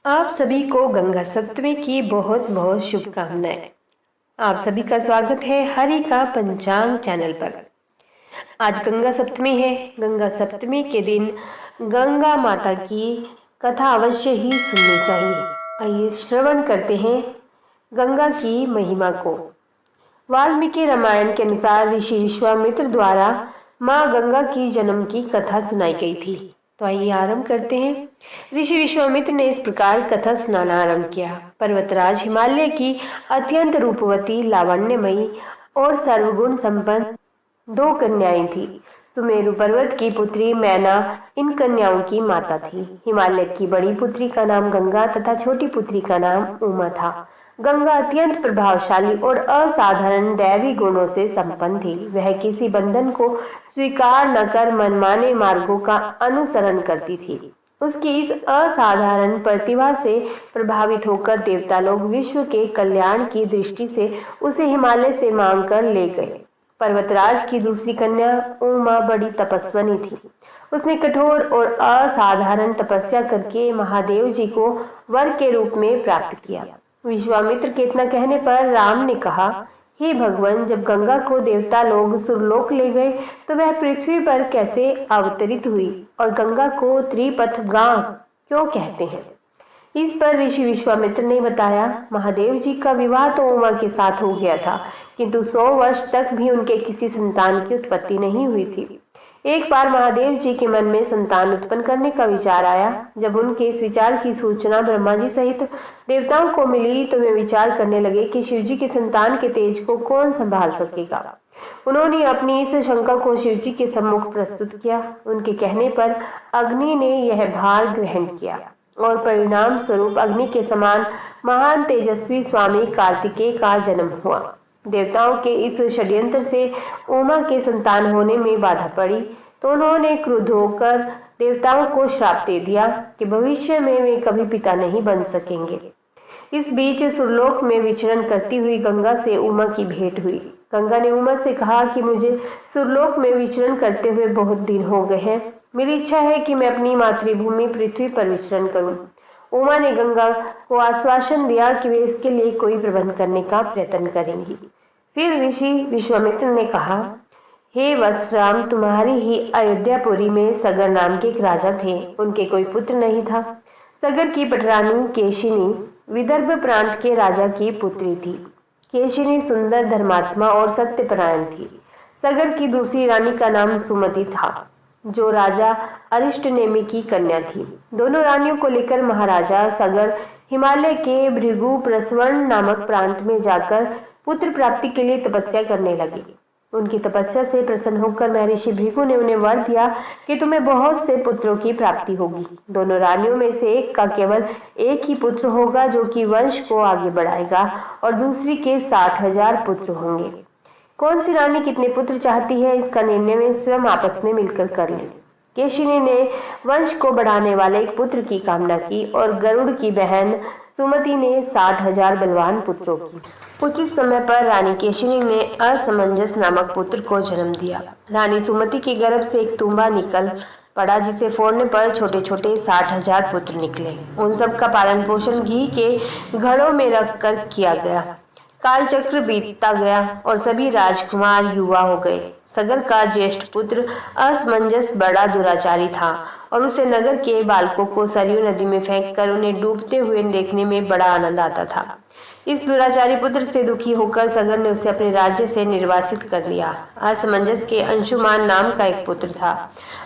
आप सभी को गंगा सप्तमी की बहुत बहुत शुभकामनाएं। आप सभी का स्वागत है हरि का पंचांग चैनल पर। आज गंगा सप्तमी है। गंगा सप्तमी के दिन गंगा माता की कथा अवश्य ही सुननी चाहिए। आइए श्रवण करते हैं गंगा की महिमा को। वाल्मीकि रामायण के अनुसार ऋषि विश्वामित्र द्वारा माँ गंगा की जन्म की कथा सुनाई गई थी। तो आइए आरंभ करते हैं। ऋषि विश्वामित्र ने इस प्रकार कथा सुनाना आरंभ किया। पर्वतराज हिमालय की अत्यंत रूपवती, लावण्यमयी और सर्वगुण संपन्न दो कन्याएं थी। सुमेरु पर्वत की पुत्री मैना इन कन्याओं की माता थी। हिमालय की बड़ी पुत्री का नाम गंगा तथा छोटी पुत्री का नाम उमा था। गंगा अत्यंत प्रभावशाली और असाधारण दैवी गुणों से संपन्न थी। वह किसी बंधन को स्वीकार न कर मनमाने मार्गों का अनुसरण करती थी। उसकी इस असाधारण प्रतिभा से प्रभावित होकर देवता लोग विश्व के कल्याण की दृष्टि से उसे हिमालय से मांग कर ले गए। पर्वतराज की दूसरी कन्या उमा बड़ी तपस्विनी थी। उसने कठोर और असाधारण तपस्या करके महादेव जी को वर के रूप में प्राप्त किया। विश्वामित्र के इतना कहने पर राम ने कहा, हे भगवान, जब गंगा को देवता लोग सुरलोक ले गए तो वह पृथ्वी पर कैसे अवतरित हुई और गंगा को त्रिपथगा क्यों कहते हैं? इस पर ऋषि विश्वामित्र ने बताया, महादेव जी का विवाह तो उमा के साथ हो गया था, किंतु 100 वर्ष तक भी उनके किसी संतान की उत्पत्ति नहीं हुई थी। एक बार महादेव जी के मन में संतान उत्पन्न करने का विचार आया। जब उनके इस विचार की सूचना ब्रह्मा जी सहित देवताओं को मिली तो वे विचार करने लगे कि शिव जी के संतान के तेज को कौन संभाल सकेगा। उन्होंने अपनी इस शंका को शिव जी के सम्मुख प्रस्तुत किया। उनके कहने पर अग्नि ने यह भार ग्रहण किया और परिणाम स्वरूप अग्नि के समान महान तेजस्वी स्वामी कार्तिकेय का जन्म हुआ। देवताओं के इस षड्यंत्र से उमा के संतान होने में बाधा पड़ी तो उन्होंने क्रुद्ध होकर देवताओं को श्राप दे दिया कि भविष्य में वे कभी पिता नहीं बन सकेंगे। इस बीच सुरलोक में विचरण करती हुई गंगा से उमा की भेंट हुई। गंगा ने उमा से कहा कि मुझे सुरलोक में विचरण करते हुए बहुत दिन हो गए हैं। मेरी इच्छा है कि मैं अपनी मातृभूमि पृथ्वी पर विचरण करूं। उमा ने गंगा को आश्वासन दिया कि वे इसके लिए कोई प्रबंध करने का प्रयत्न करेंगी। फिर ऋषि विश्वामित्र ने कहा, हे वत्सराम, तुम्हारी ही अयोध्यापुरी में सगर नाम के एक राजा थे। उनके कोई पुत्र नहीं था। सगर की पटरानी केशिनी विदर्भ प्रांत के राजा की पुत्री थी। केशिनी सुंदर, धर्मात्मा और सत्यपरायण थी। सगर की दूसरी रानी का नाम सुमति था, जो राजा अरिष्टनेमि की कन्या थी। दोनों रानियों को लेकर महाराजा सगर हिमालय के भृगु प्रस्वर्ण नामक प्रांत में जाकर पुत्र प्राप्ति के लिए तपस्या करने लगे। उनकी तपस्या से प्रसन्न होकर महर्षि भृगु ने उन्हें वर दिया कि तुम्हें बहुत से पुत्रों की प्राप्ति होगी। दोनों रानियों में से एक का केवल एक ही पुत्र होगा जो कि वंश को आगे बढ़ाएगा और दूसरी के 60,000 पुत्र होंगे। कौन सी रानी कितने पुत्र चाहती है, इसका निर्णय वे स्वयं आपस में मिलकर कर लें। केशिनी ने वंश को बढ़ाने वाले एक पुत्र की कामना की और गरुड़ की बहन सुमति ने 60,000 बलवान पुत्रों की। उचित समय पर रानी केशिनी ने असमंजस नामक पुत्र को जन्म दिया। रानी सुमति के गर्भ से एक तुम्बा निकल पड़ा, जिसे फोड़ने पर छोटे छोटे 60,000 पुत्र निकले। उन सब का पालन पोषण घी के घड़ों में रख कर किया गया। काल चक्र बीतता गया और सभी राजकुमार युवा हो गए। सगर का ज्येष्ठ पुत्र असमंजस बड़ा दुराचारी था और उसे नगर के बालकों को सरयू नदी में फेंककर उन्हें डूबते हुए देखने में बड़ा आनंद आता था। इस दुराचारी पुत्र से दुखी होकर सगर ने उसे अपने राज्य से निर्वासित कर दिया। असमंजस के अंशुमान नाम का एक पुत्र था।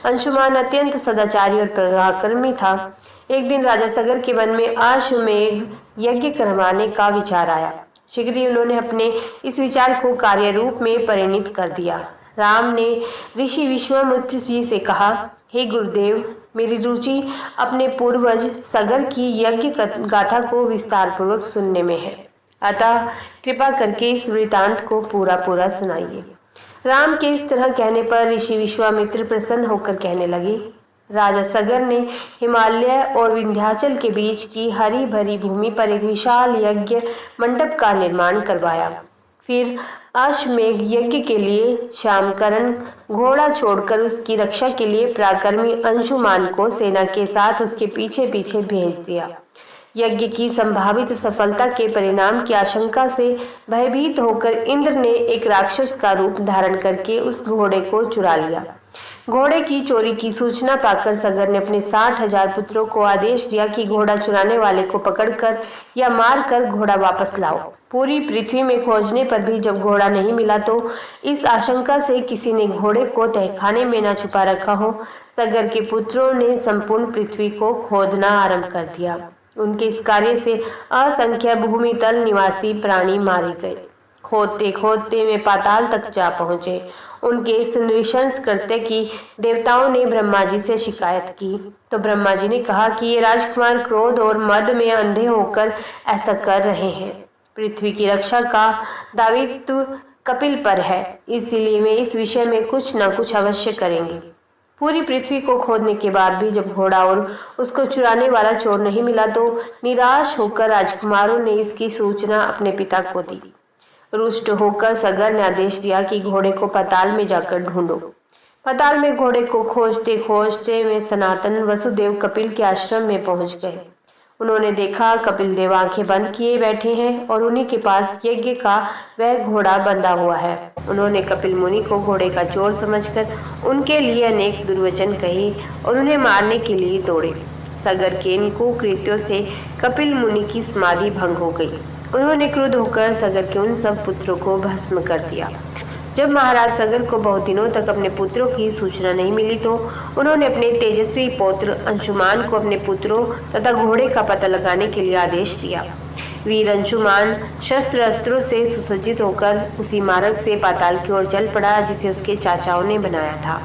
अंशुमान अत्यंत सदाचारी और पराक्रमी था। एक दिन राजा सगर के मन में अश्वमेघ यज्ञ करवाने का विचार आया। शीघ्र ही उन्होंने अपने इस विचार को कार्य रूप में परिणित कर दिया। राम ने ऋषि विश्वामित्र जी से कहा, हे गुरुदेव, मेरी रुचि अपने पूर्वज सगर की यज्ञ गाथा को विस्तार पूर्वक सुनने में है, अतः कृपा करके इस वृतांत को पूरा सुनाइए। राम के इस तरह कहने पर ऋषि विश्वामित्र प्रसन्न होकर कहने लगे, राजा सगर ने हिमालय और विंध्याचल के बीच की हरी भरी भूमि पर एक विशाल यज्ञ मंडप का निर्माण करवाया। फिर अश्वमेघ यज्ञ के लिए श्यामकरण घोड़ा छोड़कर उसकी रक्षा के लिए पराक्रमी अंशुमान को सेना के साथ उसके पीछे पीछे भेज दिया। यज्ञ की संभावित सफलता के परिणाम की आशंका से भयभीत होकर इंद्र ने एक राक्षस का रूप धारण करके उस घोड़े को चुरा लिया। घोड़े की चोरी की सूचना पाकर सगर ने अपने 60,000 पुत्रों को आदेश दिया कि घोड़ा चुराने वाले को पकड़कर या मारकर घोड़ा वापस लाओ। पूरी पृथ्वी में खोजने पर भी जब घोड़ा नहीं मिला तो इस आशंका से किसी ने घोड़े को तहखाने में न छुपा रखा हो, सगर के पुत्रों ने संपूर्ण पृथ्वी को खोदना आरंभ कर दिया। उनके इस कार्य से असंख्य भूमि तल निवासी प्राणी मारे गए। खोदते खोदते वे पाताल तक जा पहुंचे। उनके इस नृशंस करते कि देवताओं ने ब्रह्मा जी से शिकायत की तो ब्रह्मा जी ने कहा कि ये राजकुमार क्रोध और मद में अंधे होकर ऐसा कर रहे हैं। पृथ्वी की रक्षा का दायित्व कपिल पर है, इसीलिए वे इस विषय में कुछ न कुछ अवश्य करेंगे। पूरी पृथ्वी को खोदने के बाद भी जब घोड़ा और उसको चुराने वाला चोर नहीं मिला तो निराश होकर राजकुमारों ने इसकी सूचना अपने पिता को दी। रुष्ट होकर सगर ने आदेश दिया कि घोड़े को पाताल में जाकर ढूंढो। पाताल में घोड़े को खोजते खोजते वे सनातन वसुदेव कपिल के आश्रम में पहुंच गए। उन्होंने देखा कपिल देव आंखें बंद किए बैठे हैं और उन्हीं के पास यज्ञ का वह घोड़ा बंधा हुआ है। उन्होंने कपिल मुनि को घोड़े का चोर समझकर उनके लिए अनेक दुर्वचन कहे और उन्हें मारने के लिए दौड़े। सगर के इन कुकृत्यों से कपिल मुनि की समाधि भंग हो गई। उन्होंने क्रुद्ध होकर सगर के उन सब पुत्रों को भस्म कर दिया। जब महाराज सगर को बहुत दिनों तक अपने पुत्रों की सूचना नहीं मिली तो उन्होंने अपने तेजस्वी पौत्र अंशुमान को अपने पुत्रों तथा घोड़े का पता लगाने के लिए आदेश दिया। वीर अंशुमान शस्त्र अस्त्रों से सुसज्जित होकर उसी मार्ग से पाताल की ओर चल पड़ा जिसे उसके चाचाओं ने बनाया था।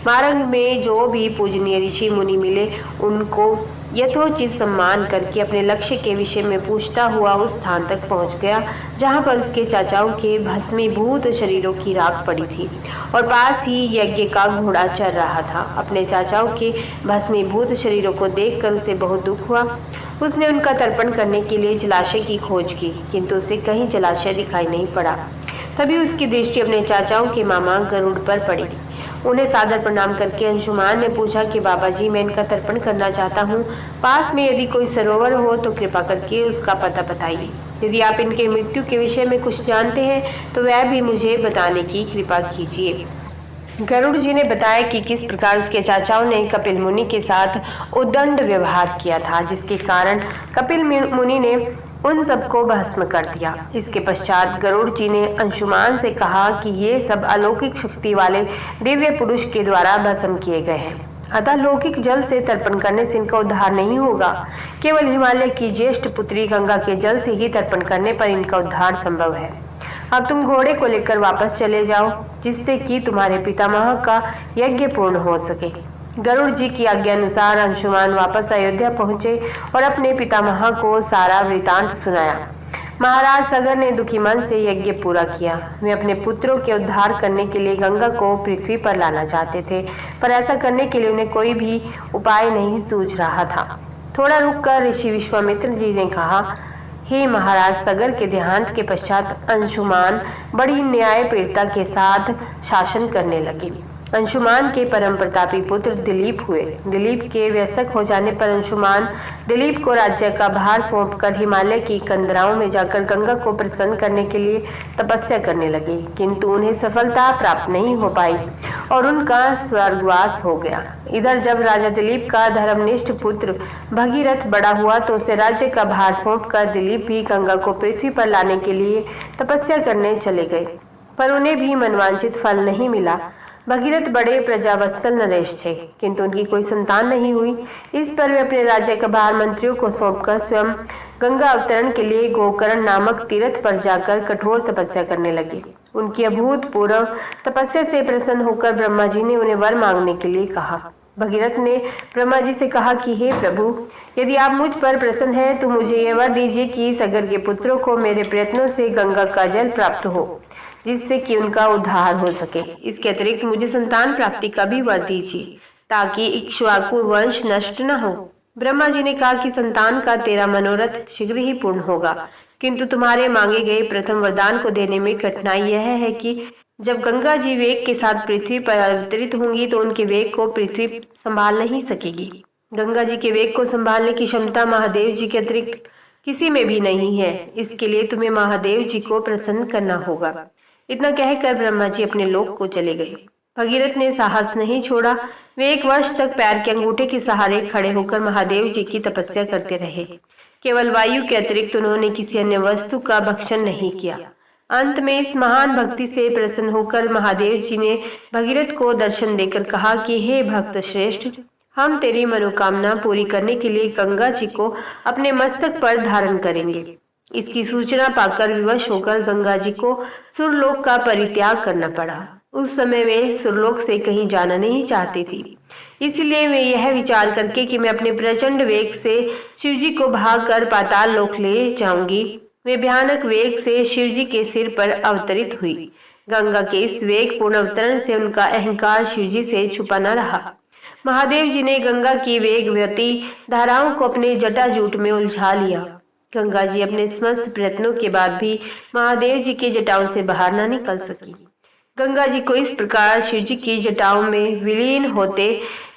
मार्ग में जो भी पूजनीय ऋषि मुनि मिले उनको यथोचित सम्मान करके अपने लक्ष्य के विषय में पूछता हुआ उस स्थान तक पहुंच गया जहां पर उसके चाचाओं के भस्मीभूत शरीरों की राख पड़ी थी और पास ही यज्ञ का घोड़ा चल रहा था। अपने चाचाओं के भस्मीभूत शरीरों को देखकर उसे बहुत दुख हुआ। उसने उनका तर्पण करने के लिए जलाशय की खोज की, किंतु उसे कहीं जलाशय दिखाई नहीं पड़ा। तभी उसकी दृष्टि अपने चाचाओं के मामा गरुड़ पर पड़ी। उन्हें सादर प्रणाम करके अंशुमान ने पूछा कि बाबा जी, मैं इनका तर्पण करना चाहता हूँ। पास में यदि कोई सरोवर हो तो कृपा करके उसका पता बताइए। यदि आप इनके मृत्यु के विषय में कुछ जानते हैं तो वह भी मुझे बताने की कृपा कीजिए। गरुड़ जी ने बताया कि किस प्रकार उसके चाचाओं ने कपिल मुनि के साथ उद्दंड व्यवहार किया था, जिसके कारण कपिल मुनि ने उन सबको भस्म कर दिया। इसके पश्चात गरुड़ जी ने अंशुमान से कहा कि ये सब अलौकिक शक्ति वाले दिव्य पुरुष के द्वारा भस्म किए गए हैं, अतः लौकिक जल से तर्पण करने से इनका उद्धार नहीं होगा। केवल हिमालय की ज्येष्ठ पुत्री गंगा के जल से ही तर्पण करने पर इनका उद्धार संभव है। अब तुम घोड़े को लेकर वापस चले जाओ, जिससे कि तुम्हारे पितामह का यज्ञ पूर्ण हो सके। गरुड़ जी की आज्ञा अनुसार अंशुमान वापस अयोध्या पहुंचे और अपने पितामह को सारा वृतांत सुनाया। महाराज सगर ने दुखी मन से यज्ञ पूरा किया। वे अपने पुत्रों के उद्धार करने के लिए गंगा को पृथ्वी पर लाना चाहते थे, पर ऐसा करने के लिए उन्हें कोई भी उपाय नहीं सूझ रहा था। थोड़ा रुककर ऋषि विश्वामित्र जी ने कहा, हे महाराज, सगर के देहांत के पश्चात अंशुमान बड़ी न्यायप्रियता के साथ शासन करने लगे। अंशुमान के परम प्रतापी पुत्र दिलीप हुए। दिलीप के वयस्क हो जाने पर अंशुमान दिलीप को राज्य का भार सौंपकर हिमालय की कंदराओं में जाकर गंगा को प्रसन्न करने के लिए तपस्या करने लगे, किंतु उन्हें सफलता प्राप्त नहीं हो पाई और उनका स्वर्गवास हो गया। इधर जब राजा दिलीप का धर्मनिष्ठ पुत्र भगीरथ बड़ा हुआ तो उसे राज्य का भार सौंपकर दिलीप भी गंगा को पृथ्वी पर लाने के लिए तपस्या करने चले गए, पर उन्हें भी मनवांछित फल नहीं मिला। भगीरथ बड़े प्रजावत्सल नरेश थे, किंतु उनकी कोई संतान नहीं हुई। इस पर वे अपने राज्य का भार मंत्रियों को सौंपकर स्वयं गंगा अवतरण के लिए गोकर्ण नामक तीर्थ पर जाकर कठोर तपस्या करने लगे। उनकी अभूतपूर्व तपस्या से प्रसन्न होकर ब्रह्मा जी ने उन्हें वर मांगने के लिए कहा। भगीरथ ने ब्रह्मा जी से कहा कि हे प्रभु, यदि आप मुझ पर प्रसन्न हैं तो मुझे यह वर दीजिए कि सगर के पुत्रों को मेरे प्रयत्नों से गंगा का जल प्राप्त हो, जिससे कि उनका उद्धार हो सके। इसके अतिरिक्त मुझे संतान प्राप्ति का भी वर दीजिए, ताकि इक्ष्वाकु वंश नष्ट न हो। ब्रह्मा जी ने कहा कि संतान का तेरा मनोरथ शीघ्र ही पूर्ण होगा, किंतु तुम्हारे मांगे गए प्रथम वरदान को देने में कठिनाई यह है कि जब गंगा जी वेग के साथ पृथ्वी पर अवतरित होंगी तो उनके वेग को पृथ्वी संभाल नहीं सकेगी। गंगा जी के वेग को संभालने की क्षमता महादेव जी के अतिरिक्त किसी में भी नहीं है। इसके लिए तुम्हें महादेव जी को प्रसन्न करना होगा। इतना कहकर ब्रह्मा जी अपने लोक को चले गए। भगीरथ ने साहस नहीं छोड़ा। वे 1 वर्ष तक पैर के अंगूठे के सहारे खड़े होकर महादेव जी की तपस्या करते रहे। केवल वायु के अतिरिक्त उन्होंने किसी अन्य वस्तु का भक्षण नहीं किया। अंत में इस महान भक्ति से प्रसन्न होकर महादेव जी ने भगीरथ को दर्शन देकर कहा कि हे भक्त श्रेष्ठ, हम तेरी मनोकामना पूरी करने के लिए गंगा जी को अपने मस्तक पर धारण करेंगे। इसकी सूचना पाकर विवश होकर गंगा जी को सुरलोक का परित्याग करना पड़ा। उस समय वे सुरलोक से कहीं जाना नहीं चाहती थी। इसलिए वे यह विचार करके कि मैं अपने प्रचंड वेग से शिवजी को भागकर पाताल लोक ले जाऊंगी, वे भयानक वेग से शिवजी के सिर पर अवतरित हुई। गंगा के इस वेग पूर्ण अवतरण से उनका अहंकार शिवजी से छुपा न रहा। महादेव जी ने गंगा की वेगवती धाराओं को अपने जटाजूट में उलझा लिया। गंगा जी अपने समस्त प्रयत्नों के बाद भी महादेव जी के जटाओं से बाहर न निकल सकी। गंगा जी को इस प्रकार शिवजी की जटाओं में विलीन होते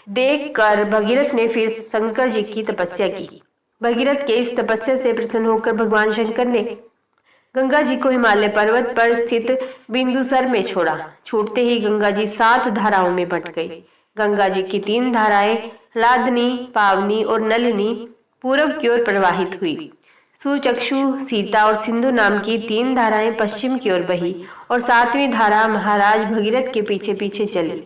देखकर भगीरथ ने फिर शंकर जी की तपस्या की। भगीरथ के इस तपस्या से प्रसन्न होकर भगवान शंकर ने गंगा जी को हिमालय पर्वत पर स्थित बिंदुसर में छोड़ा। छूटते ही गंगा जी 7 धाराओं में बट गई। गंगा जी की 3 धाराएं लादनी, पावनी और नलिनी पूर्व की ओर प्रवाहित हुई। सुचक्षु, सीता और सिंधु नाम की 3 धाराएं पश्चिम की ओर बही और 7वीं धारा महाराज भगीरथ के पीछे पीछे चली।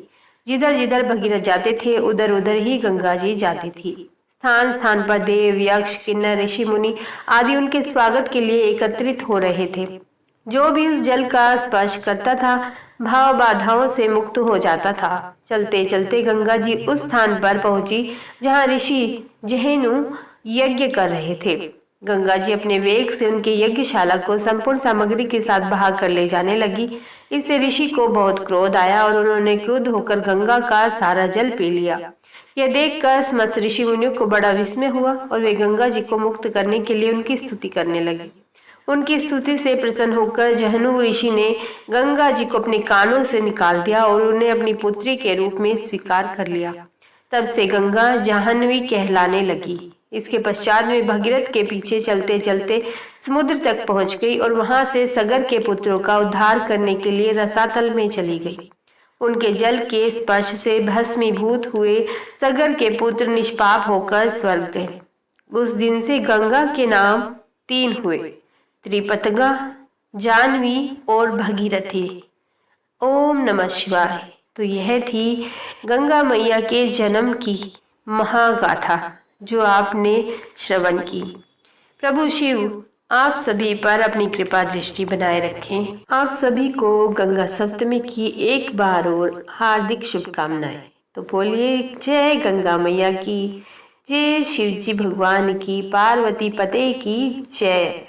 जिधर जिधर भगीरथ जाते थे उधर उधर ही गंगा जी जाती थी। स्थान स्थान पर देव, यक्ष, किन्नर, ऋषि मुनि आदि उनके स्वागत के लिए एकत्रित हो रहे थे। जो भी उस जल का स्पर्श करता था भाव बाधाओं से मुक्त हो जाता था। चलते चलते गंगा जी उस स्थान पर पहुंची जहां ऋषि जहेनु यज्ञ कर रहे थे। गंगा जी अपने वेग से उनके यज्ञशाला को संपूर्ण सामग्री के साथ बहा कर ले जाने लगी। इससे ऋषि को बहुत क्रोध आया और उन्होंने क्रुद्ध होकर गंगा का सारा जल पी लिया। यह देखकर समस्त ऋषि मुनियों को बड़ा विस्मय हुआ और वे गंगा जी को मुक्त करने के लिए उनकी स्तुति करने लगे। उनकी स्तुति से प्रसन्न होकर जहनु ऋषि ने गंगा जी को अपने कानों से निकाल दिया और उन्हें अपनी पुत्री के रूप में स्वीकार कर लिया। तब से गंगा जाह्नवी कहलाने लगी। इसके पश्चात में भगीरथ के पीछे चलते चलते समुद्र तक पहुंच गई और वहां से सगर के पुत्रों का उद्धार करने के लिए रसातल में चली गई। उनके जल के स्पर्श से भस्मीभूत हुए सगर के पुत्र निष्पाप होकर स्वर्ग गए। उस दिन से गंगा के नाम 3 हुए, त्रिपतगा, जाह्नवी और भगीरथी। ओम नमः शिवाय। तो यह थी गंगा मैया के जन्म की महागाथा जो आपने श्रवण की। प्रभु शिव आप सभी पर अपनी कृपा दृष्टि बनाए रखें। आप सभी को गंगा सप्तमी की एक बार और हार्दिक शुभकामनाएं। तो बोलिए जय गंगा मैया की, जय शिव जी भगवान की, पार्वती पते की जय।